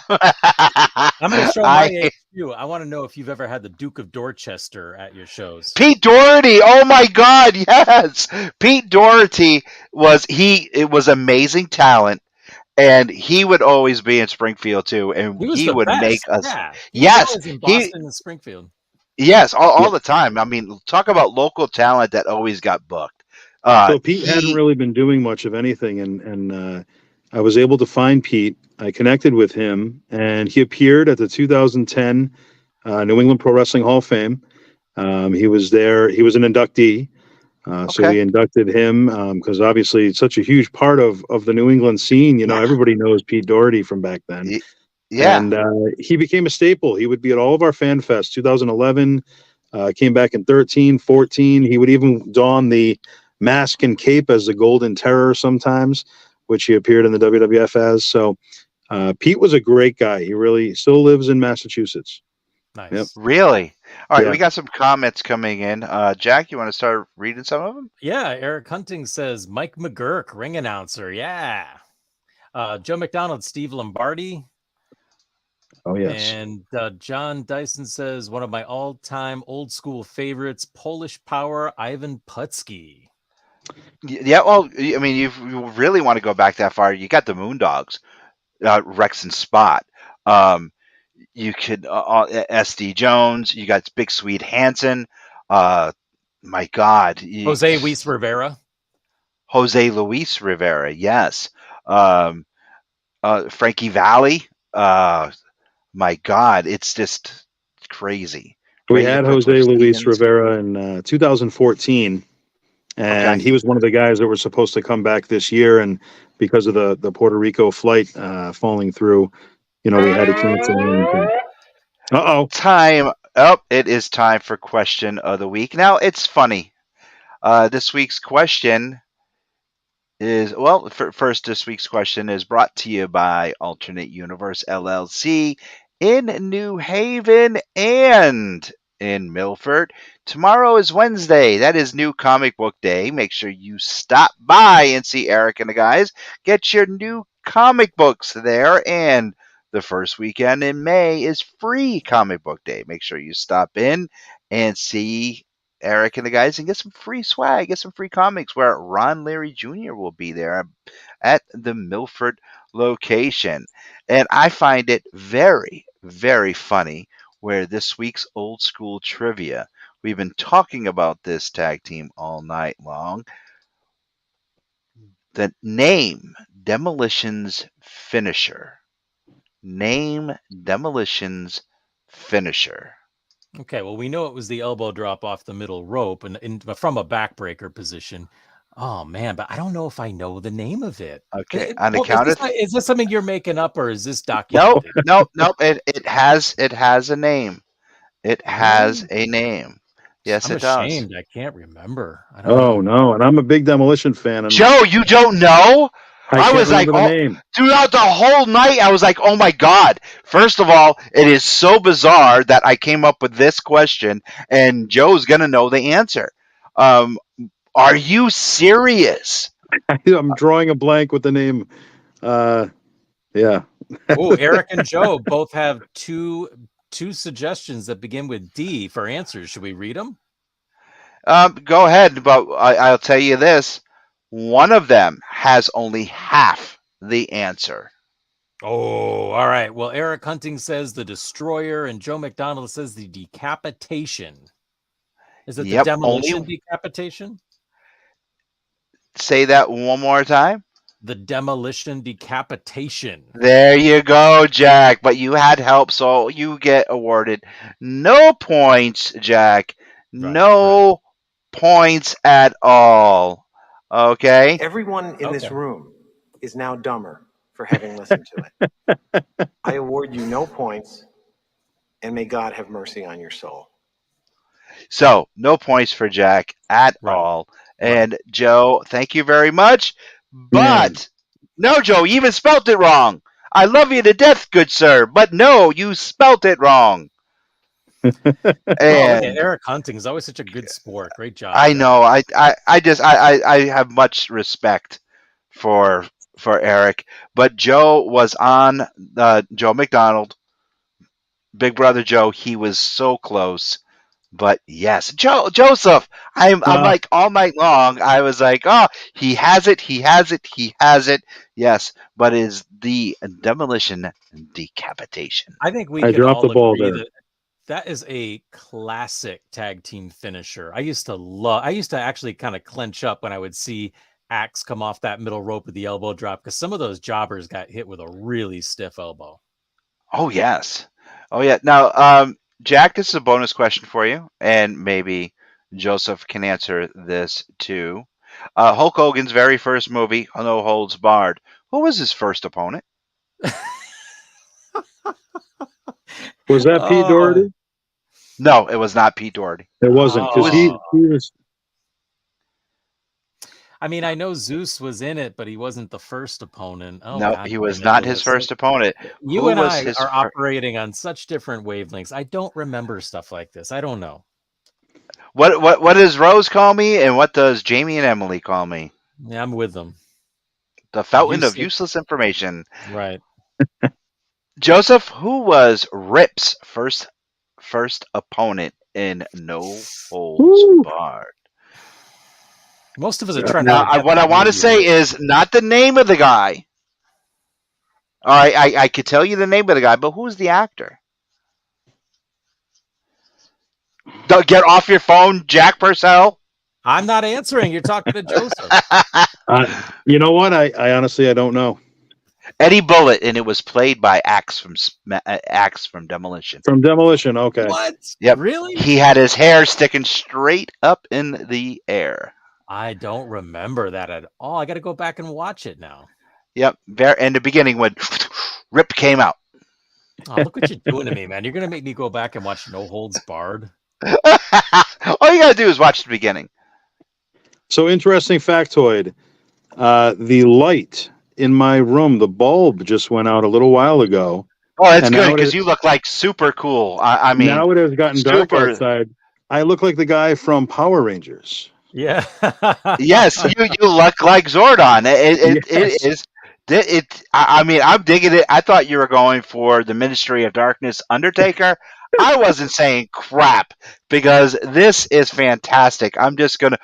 am. I'm going to show my I age too. I want to know if you've ever had the Duke of Dorchester at your shows. Pete Doherty. Oh my God, yes. Pete Doherty it was amazing talent, and he would always be in Springfield too, and He was he the would make best. us. Yeah, he was Yes, always in he Boston and Springfield. yes, all Yeah. the time. I mean, talk about local talent that always got booked. So Pete hadn't He really been doing much of anything, and I was able to find Pete. I connected with him, and he appeared at the 2010 New England Pro Wrestling Hall of Fame. He was there. He was an inductee. So okay. we inducted him because obviously it's such a huge part of the New England scene. You know, Yeah. everybody knows Pete Doherty from back then. Yeah. And he became a staple. He would be at all of our fan fests. 2011, came back in 13, 14. He would even don the mask and cape as the Golden Terror sometimes, which he appeared in the WWF as. So Pete was a great guy. He really still lives in Massachusetts. Yep. Nice. Really? All right, Yeah. we got some comments coming in. Jack, you want to start reading some of them? Yeah, Eric Hunting says Mike McGurk, ring announcer. Yeah. Joe McDonald, Steve Lombardi. Oh, yes. And John Dyson says one of my all-time old school favorites, Polish Power, Ivan Putski. Yeah, well, I mean, you really want to go back that far, you got the Moondogs, Rex and Spot. You could SD Jones. You got Big Sweet Hansen. My God, Jose Luis Rivera. Jose Luis Rivera. Yes. Um, Frankie Valli. My God, it's just crazy. We Ready to had put Jose Cliff Luis Stevens. Rivera in 2014, and Okay. he was one of the guys that were supposed to come back this year. And because of the Puerto Rico flight falling through, we had to cancel him. Uh-oh. Time. Oh, it is time for question of the week. Now, it's funny. This week's question is, well, first, this week's question is brought to you by Alternate Universe LLC in New Haven and in Milford. Tomorrow is Wednesday. That is New Comic Book Day. Make sure you stop by and see Eric and the guys. Get your new comic books there. And the first weekend in May is free Comic Book Day. Make sure you stop in and see Eric and the guys and get some free swag, get some free comics, where Ron Leary Jr. will be there at the Milford location. And I find it very, very funny where this week's old school trivia, we've been talking about this tag team all night long. The name Demolition's finisher. Name Demolition's finisher. Okay, well, we know it was the elbow drop off the middle rope and from a backbreaker position. Oh man, but I don't know if I know the name of it. Okay, on the Well, count of is this something you're making up, or is this nope, documented? nope. It has a name. It has Really? a name. Yes, I'm it does. ashamed. I can't remember. I don't Oh, know. no. And I'm a big Demolition fan, and Joe, you don't know? I I can't was like, remember the oh, name. throughout the whole night, I was like, oh my God. First of all, it is so bizarre that I came up with this question and Joe's going to know the answer. Are you serious? I'm drawing a blank with the name. Yeah. Oh, Eric and Joe both have two suggestions that begin with D for answers. Should we read them? Go ahead, but I'll tell you this. One of them has only half the answer. Oh, all right. Well, Eric Hunting says the destroyer, and Joe McDonald says the decapitation. Is it the Yep, demolition only decapitation? say that one more time. The demolition decapitation. There you go, Jack. But you had help, so you get awarded no points, Jack. No points at all. Okay? Everyone in this Okay. room is now dumber for having listened to it. I award you no points, and may God have mercy on your soul. So, no points for Jack at all. And Joe, thank you very much. But, no, Joe, you even spelt it wrong. I love you to death, good sir. But no, you spelt it wrong. Oh, look at And Eric Hunting is always such a good sport. Great job. I Joe. know. I have much respect for Eric, but Joe was on Joe McDonald, Big Brother Joe. He was so close, but yes, Joseph. I'm like all night long. I was like, oh, he has it. He has it. He has it. Yes, but is the demolition decapitation? I think we I can dropped all the ball agree there. that that is a classic tag team finisher. I used to actually kind of clench up when I would see Axe come off that middle rope with the elbow drop, because some of those jobbers got hit with a really stiff elbow. Oh yes. Oh yeah. Now, Jack, this is a bonus question for you, and maybe Joseph can answer this too. Hulk Hogan's very first movie, No Holds Barred. Who was his first opponent? Was that Pete Doherty? No, it was not Pete Doherty. It wasn't, because he was. I mean, I know Zeus was in it, but he wasn't the first opponent. Oh, No, God he was damn it, not his Lewis. first opponent. You Who and was I his are fir- operating on such different wavelengths. I don't remember stuff like this. I don't know. What does Rose call me, and what does Jamie and Emily call me? Yeah, I'm with them. The fountain of Useless. useless information. Right. Joseph, who was Rip's first opponent in No Holds Woo. Barred? Most of us are trying Now, to forget what I that want to movie, say right? is not the name of the guy. All right, I could tell you the name of the guy, but who's the actor? Get off your phone, Jack Purcell. I'm not answering. You're talking to Joseph. You know what? I honestly, I don't know. Eddie Bullitt, and it was played by Axe from Demolition. From Demolition, okay. What? Yep. Really? He had his hair sticking straight up in the air. I don't remember that at all. I got to go back and watch it now. Yep. In the beginning when Rip came out. Oh, look what you're doing to me, man. You're going to make me go back and watch No Holds Barred. All you got to do is watch the beginning. So, interesting factoid. The light in my room, the bulb just went out a little while ago. Oh, that's And good now it because is- you look like super cool. I mean, now it has gotten dark super- outside. I look like the guy from Power Rangers. Yeah. yes, you look like Zordon. It Yes. is. I mean, I'm digging it. I thought you were going for the Ministry of Darkness Undertaker. I wasn't saying crap because this is fantastic. I'm just gonna,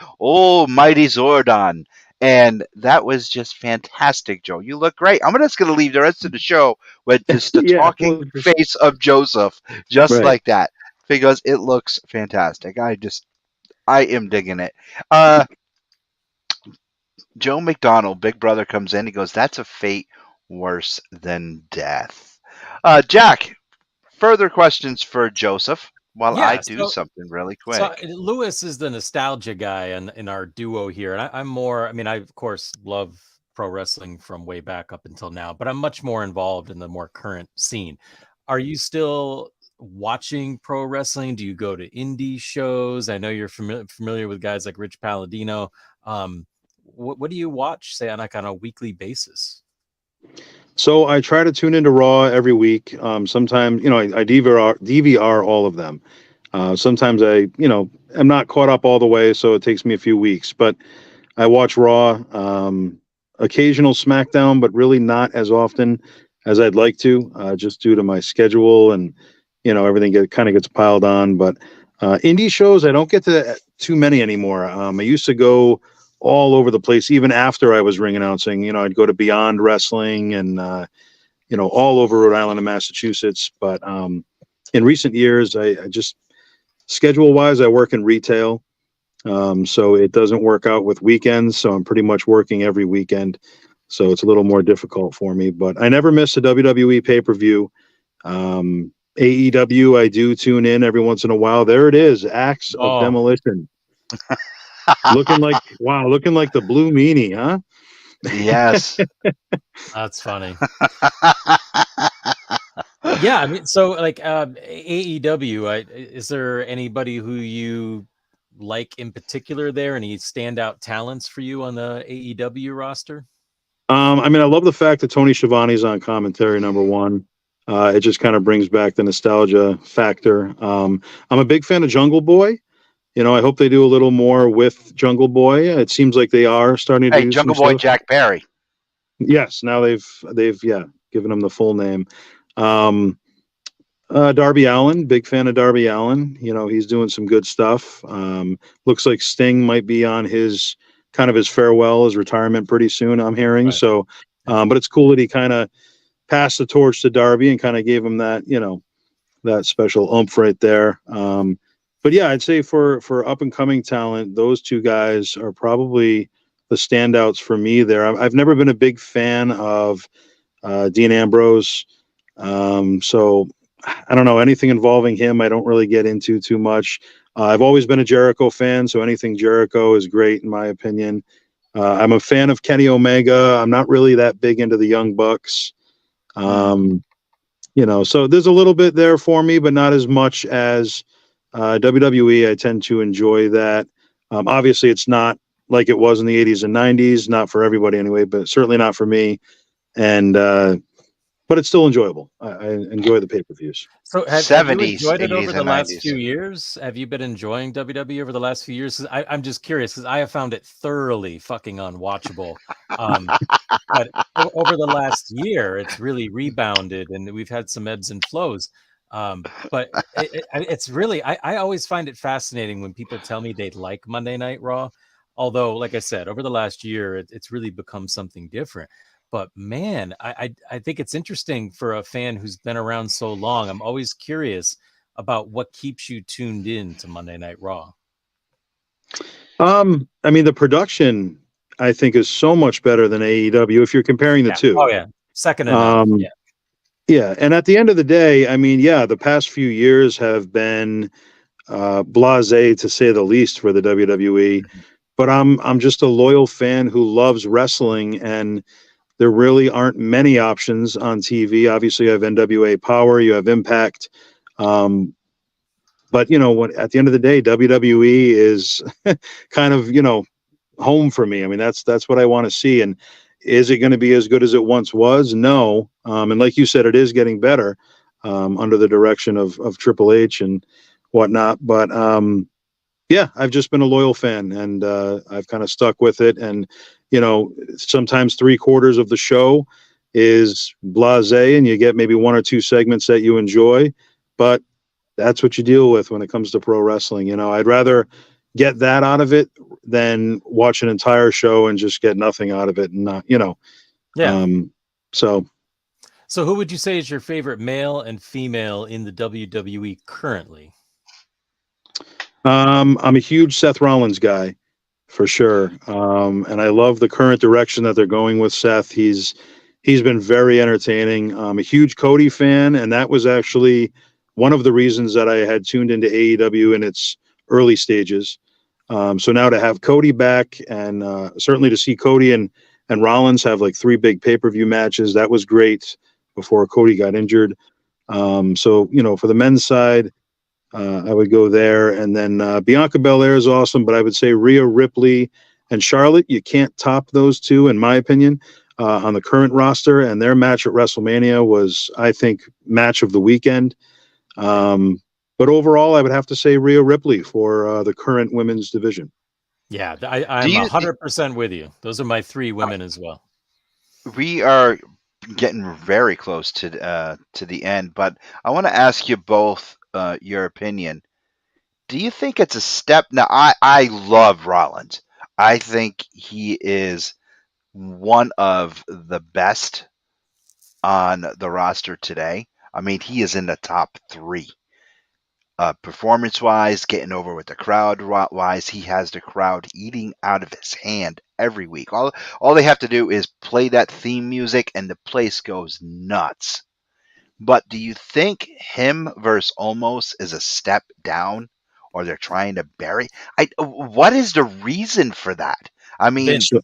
mighty Zordon, and that was just fantastic, Joe. You look great. I'm just gonna leave the rest of the show with just the Yeah, talking well, face of Joseph, just Right. like that, because it looks fantastic. I am digging it. Joe McDonald, Big Brother, comes in. He goes, "That's a fate worse than death." Jack, further questions for Joseph while I do something really quick. So Lewis is the nostalgia guy in our duo here, and I'm more. I mean, I of course love pro wrestling from way back up until now, but I'm much more involved in the more current scene. Are you still watching pro wrestling? Do you go to indie shows? I know you're familiar with guys like Rich Palladino. What do you watch, say, on a weekly basis? So I try to tune into Raw every week. Sometimes, I DVR all of them. Sometimes I'm not caught up all the way, so it takes me a few weeks. But I watch Raw, occasional SmackDown, but really not as often as I'd like to, just due to my schedule and everything kind of gets piled on. But indie shows, I don't get to too many anymore. I used to go all over the place, even after I was ring announcing. I'd go to Beyond Wrestling and all over Rhode Island and Massachusetts. But in recent years, I just schedule wise, I work in retail, so it doesn't work out with weekends. So I'm pretty much working every weekend, so it's a little more difficult for me. But I never miss a WWE pay-per-view. AEW, I do tune in every once in a while. There it is, Acts of Demolition. looking like the Blue Meanie, huh? Yes. That's funny. Yeah, I mean, so like AEW, is there anybody who you like in particular there? Any standout talents for you on the AEW roster? I mean, I love the fact that Tony Schiavone's on commentary, number one. It just kind of brings back the nostalgia factor. I'm a big fan of Jungle Boy. I hope they do a little more with Jungle Boy. It seems like they are starting to do Jungle some Boy stuff. Jack Perry. Yes, now they've given him the full name. Darby Allin, big fan of Darby Allin. He's doing some good stuff. Looks like Sting might be on his farewell, his retirement pretty soon, I'm hearing. Right. So, but it's cool that he kind of passed the torch to Darby and kind of gave him that, that special oomph right there. But yeah, I'd say for up and coming talent, those two guys are probably the standouts for me there. I've never been a big fan of Dean Ambrose. So I don't know, anything involving him, I don't really get into too much. I've always been a Jericho fan, so anything Jericho is great in my opinion. I'm a fan of Kenny Omega. I'm not really that big into the Young Bucks. So there's a little bit there for me, but not as much as WWE. I tend to enjoy that. Obviously, it's not like it was in the 80s and 90s, not for everybody anyway, but certainly not for me. And but it's still enjoyable. I enjoy the pay-per-views. So have you 70s, enjoyed it over 80s, the and last 90s. few years? Have you been enjoying WWE over the last few years? 'Cause I'm just curious because I have found it thoroughly fucking unwatchable. Um, but over the last year, it's really rebounded, and we've had some ebbs and flows. But it's really, I always find it fascinating when people tell me they like Monday Night Raw. Although, like I said, over the last year, it's really become something different. But man, I think it's interesting for a fan who's been around so long. I'm always curious about what keeps you tuned in to Monday Night Raw. I mean, the production I think is so much better than AEW if you're comparing the Yeah. Oh two. yeah. Second to none. Um, Yeah. yeah, and at the end of the day, I mean, yeah, the past few years have been blasé to say the least for the WWE. Mhm. But I'm just a loyal fan who loves wrestling, and there really aren't many options on TV. Obviously, you have NWA Power, you have Impact, but at the end of the day, WWE is kind of home for me. I mean, that's what I want to see. And is it going to be as good as it once was? No. And like you said, it is getting better under the direction of Triple H and whatnot. But yeah, I've just been a loyal fan, and I've kind of stuck with it. And sometimes 3/4 of the show is blasé, and you get maybe one or two segments that you enjoy, but that's what you deal with when it comes to pro wrestling. I'd rather get that out of it than watch an entire show and just get nothing out of it, and not. Yeah. So So who would you say is your favorite male and female in the WWE currently? I'm a huge Seth Rollins guy for sure, and I love the current direction that they're going with Seth. He's been very entertaining. I'm a huge Cody fan, and that was actually one of the reasons that I had tuned into AEW in its early stages. So now to have Cody back, and certainly to see Cody and Rollins have like 3 big pay-per-view matches, that was great before Cody got injured. So for the men's side, I would go there, and then Bianca Belair is awesome, but I would say Rhea Ripley and Charlotte. You can't top those two, in my opinion, on the current roster. And their match at WrestleMania was, I think, match of the weekend. But overall, I would have to say Rhea Ripley for the current women's division. Yeah, Do I'm you? 100% with you. Those are my 3 women as well. We are getting very close to the end, but I want to ask you both your opinion. Do you think it's a step? Now, I love Rollins. I think he is one of the best on the roster today. I mean, he is in the top 3. Performance wise, getting over with the crowd wise, he has the crowd eating out of his hand every week. All they have to do is play that theme music and the place goes nuts. But do you think him versus Omos is a step down, or they're trying to bury? What is the reason for that? I mean, Vince. So,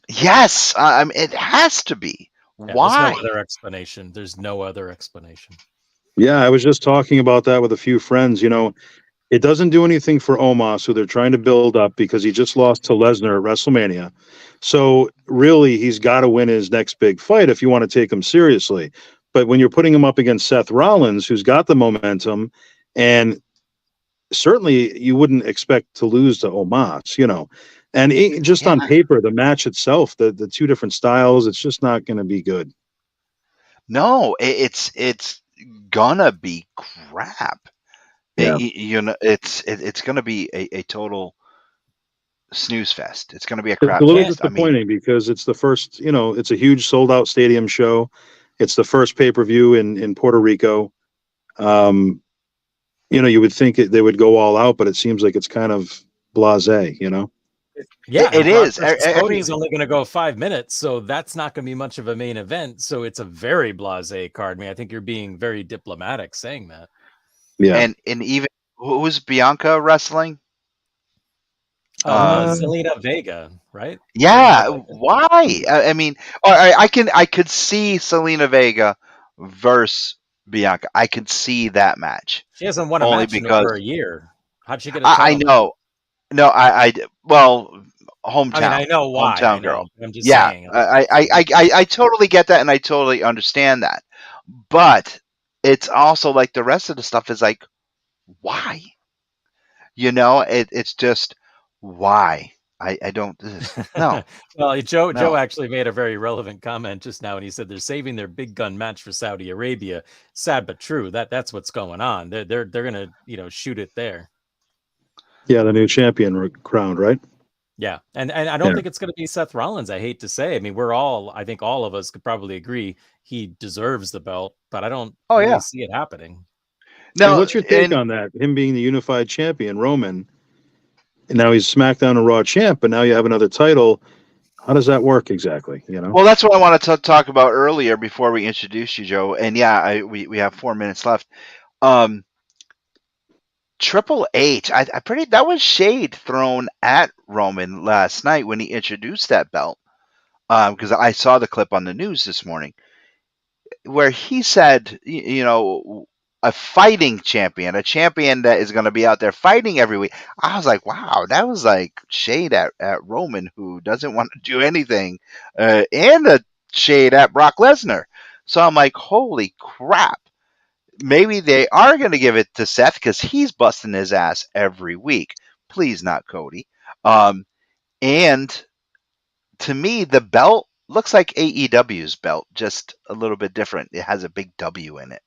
yes, I mean it has to be. Yeah, there's no Why? other explanation. There's no other explanation. yeah, I was just talking about that with a few friends. It doesn't do anything for Omos, who they're trying to build up because he just lost to Lesnar at WrestleMania. So really, he's got to win his next big fight if you want to take him seriously. But when you're putting him up against Seth Rollins, who's got the momentum, and certainly you wouldn't expect to lose to Omos, and just Yeah, on paper, the match itself, the 2 different styles, it's just not going to be good. no, it's gonna be crap. Yeah. It's gonna be a total snooze fest. It's gonna be a It's a crap little Can't fest. I mean, disappointing because it's the first, it's a huge sold out stadium show. It's the first pay per view in Puerto Rico. Um, you would think they would go all out, but it seems like it's kind of blasé. Yeah, it and Brock is. versus Cody is only going to go 5 minutes, so that's not going to be much of a main event. So it's a very blasé card. I mean, I think you're being very diplomatic saying that. Yeah. And even who's Bianca wrestling? Uh, Zelina Vega, right? Zelina Yeah, Vega. why? I mean, or I could see Selena Vega versus Bianca. I could see that match She hasn't won a only match in over a because year. How'd she get a I title? know. No, well, I mean, hometown, I know why. I hometown girl. know. I'm just Yeah, saying. I totally get that, and I totally understand that. But it's also like the rest of the stuff is like, why? It's just why. I don't. No, Well, Joe no. actually made a very relevant comment just now, and he said they're saving their big gun match for Saudi Arabia. Sad but true. That's what's going on. They're gonna shoot it there. Yeah, the new champion crowned, right? Yeah, and I don't Yeah. think it's going to be Seth Rollins. I hate to say. I mean, I think all of us could probably agree he deserves the belt, but I don't Oh really yeah. see it happening. And No, what's your take and on that? Him being the unified champion, Roman, and now he's SmackDown and Raw champ, but now you have another title. How does that work exactly? well, that's what I wanted to talk about earlier before we introduce you, Joe. And yeah, we have 4 minutes left. Um, Triple H, I pretty that was shade thrown at Roman last night when he introduced that belt. Because I saw the clip on the news this morning where he said, a fighting champion, a champion that is going to be out there fighting every week. I was like, wow, that was like shade at Roman, who doesn't want to do anything, and a shade at Brock Lesnar. So I'm like, holy crap. Maybe they are going to give it to Seth because he's busting his ass every week. Please, not Cody. And to me, the belt looks like AEW's belt, just a little bit different. It has a big W in it.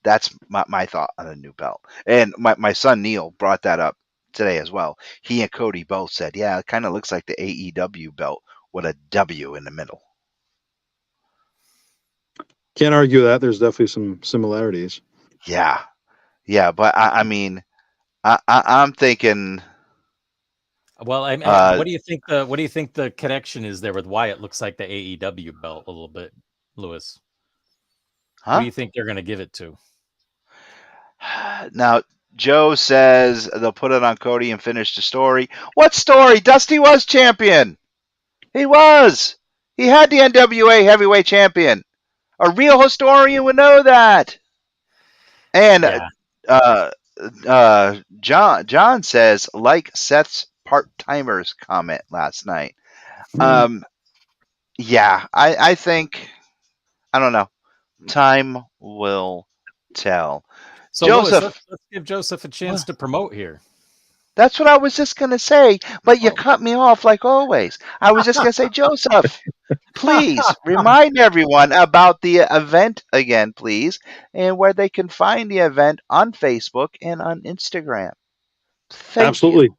That's my thought on a new belt. And my son Neil brought that up today as well. He and Cody both said, yeah, it kind of looks like the AEW belt with a W in the middle. Can't argue that. There's definitely some similarities. Yeah. Yeah. But I mean, I'm thinking. Well, what do you think the connection is there with why it looks like the AEW belt a little bit, Lewis? Who do Huh? you think they're going to give it to? Now, Joe says they'll put it on Cody and finish the story. What story? Dusty was champion. He was. He had the NWA heavyweight champion. A real historian would know that. And Yeah. John says, like Seth's part timers comment last night. Yeah, I think, I don't know. Time will tell. So, Lewis, Joseph, let's give Joseph a chance to promote here. that's what I was just going to say, but you cut me off like always. I was just going to say, Joseph, please remind everyone about the event again, please, and where they can find the event on Facebook and on Instagram. Thank you. Absolutely.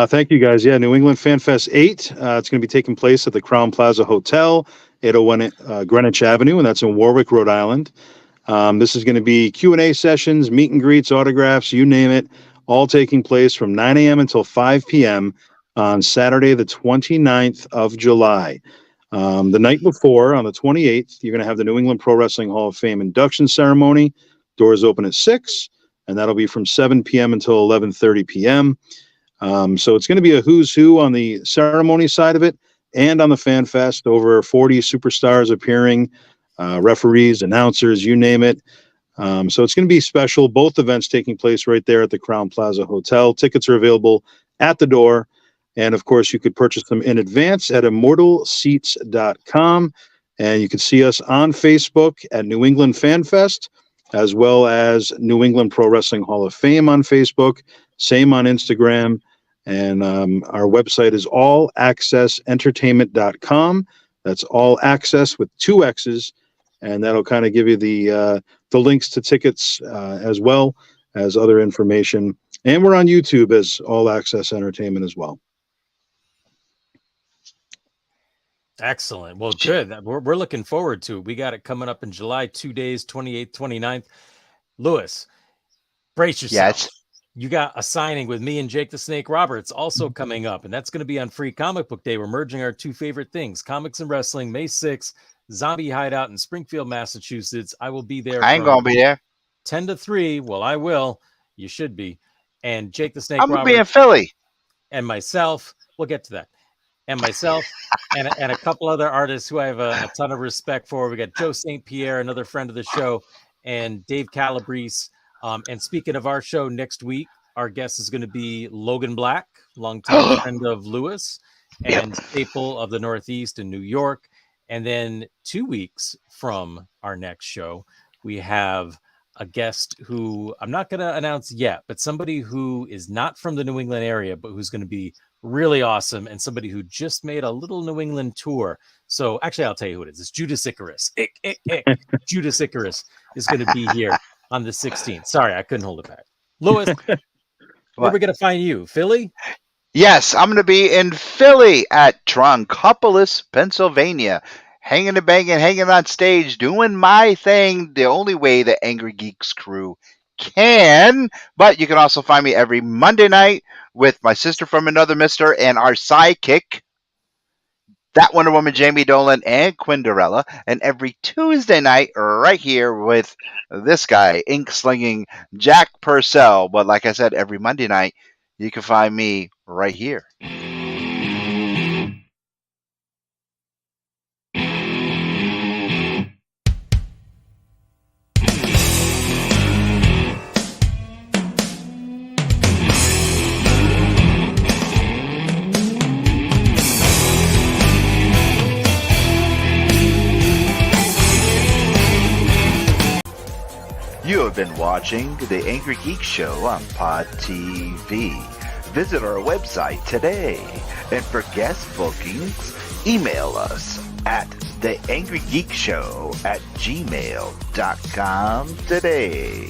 Thank you, guys. Yeah, New England Fan Fest 8. It's going to be taking place at the Crown Plaza Hotel, 801 Greenwich Avenue, and that's in Warwick, Rhode Island. This is going to be Q&A sessions, meet and greets, autographs, you name it, all taking place from 9 a.m. until 5 p.m. on Saturday, the 29th of July. The night before, on the 28th, you're going to have the New England Pro Wrestling Hall of Fame induction ceremony. Doors open at 6, and that'll be from 7 p.m. until 11:30 p.m. So it's going to be a who's who on the ceremony side of it and on the Fan Fest. Over 40 superstars appearing, referees, announcers, you name it. So it's going to be special. Both events taking place right there at the Crown Plaza Hotel. Tickets are available at the door. And of course, you could purchase them in advance at immortalseats.com. And you can see us on Facebook at New England Fan Fest, as well as New England Pro Wrestling Hall of Fame on Facebook. Same on Instagram. And our website is allaccessentertainment.com. That's all access with 2 X's. And that'll kind of give you the links to tickets as well as other information. And we're on YouTube as All Access Entertainment as well. Excellent. Well, good. We're looking forward to it. We got it coming up in July, 2 days, 28th, 29th. Lewis, brace yourself. Yes. You got a signing with me and Jake the Snake Roberts also coming up, and that's going to be on Free Comic Book Day. We're merging our 2 favorite things, comics and wrestling, May 6th, Zombie Hideout in Springfield, Massachusetts. I will be there. I ain't going to be there. 10 to 3. Well, I will. You should be. And Jake the Snake I'm going to Roberts be in Philly. and myself, we'll get to that. and myself, and a couple other artists who I have a ton of respect for. We got Joe St. Pierre, another friend of the show, and Dave Calabrese. And speaking of our show next week, our guest is going to be Logan Black, longtime friend of Lewis and staple of the Northeast in New York. And then 2 weeks from our next show, we have a guest who I'm not going to announce yet, but somebody who is not from the New England area, but who's going to be really awesome, and somebody who just made a little New England tour. So actually, I'll tell you who it is. It's Judas Icarus. Judas Icarus is going to be here on the 16th. Sorry, I couldn't hold it back. Lewis, where are we going to find you? Philly? Yes, I'm going to be in Philly at Troncopolis, Pennsylvania. Hanging and banging, hanging on stage, doing my thing the only way the Angry Geeks crew can. But you can also find me every Monday night with my sister from another mister and our sidekick, that Wonder Woman, Jamie Dolan, and Quinderella. And every Tuesday night, right here with this guy, ink-slinging Jack Purcell. But like I said, every Monday night, you can find me right here. You have been watching The Angry Geek Show on Pod TV. Visit our website today. And for guest bookings, email us at theangrygeekshow@gmail.com today.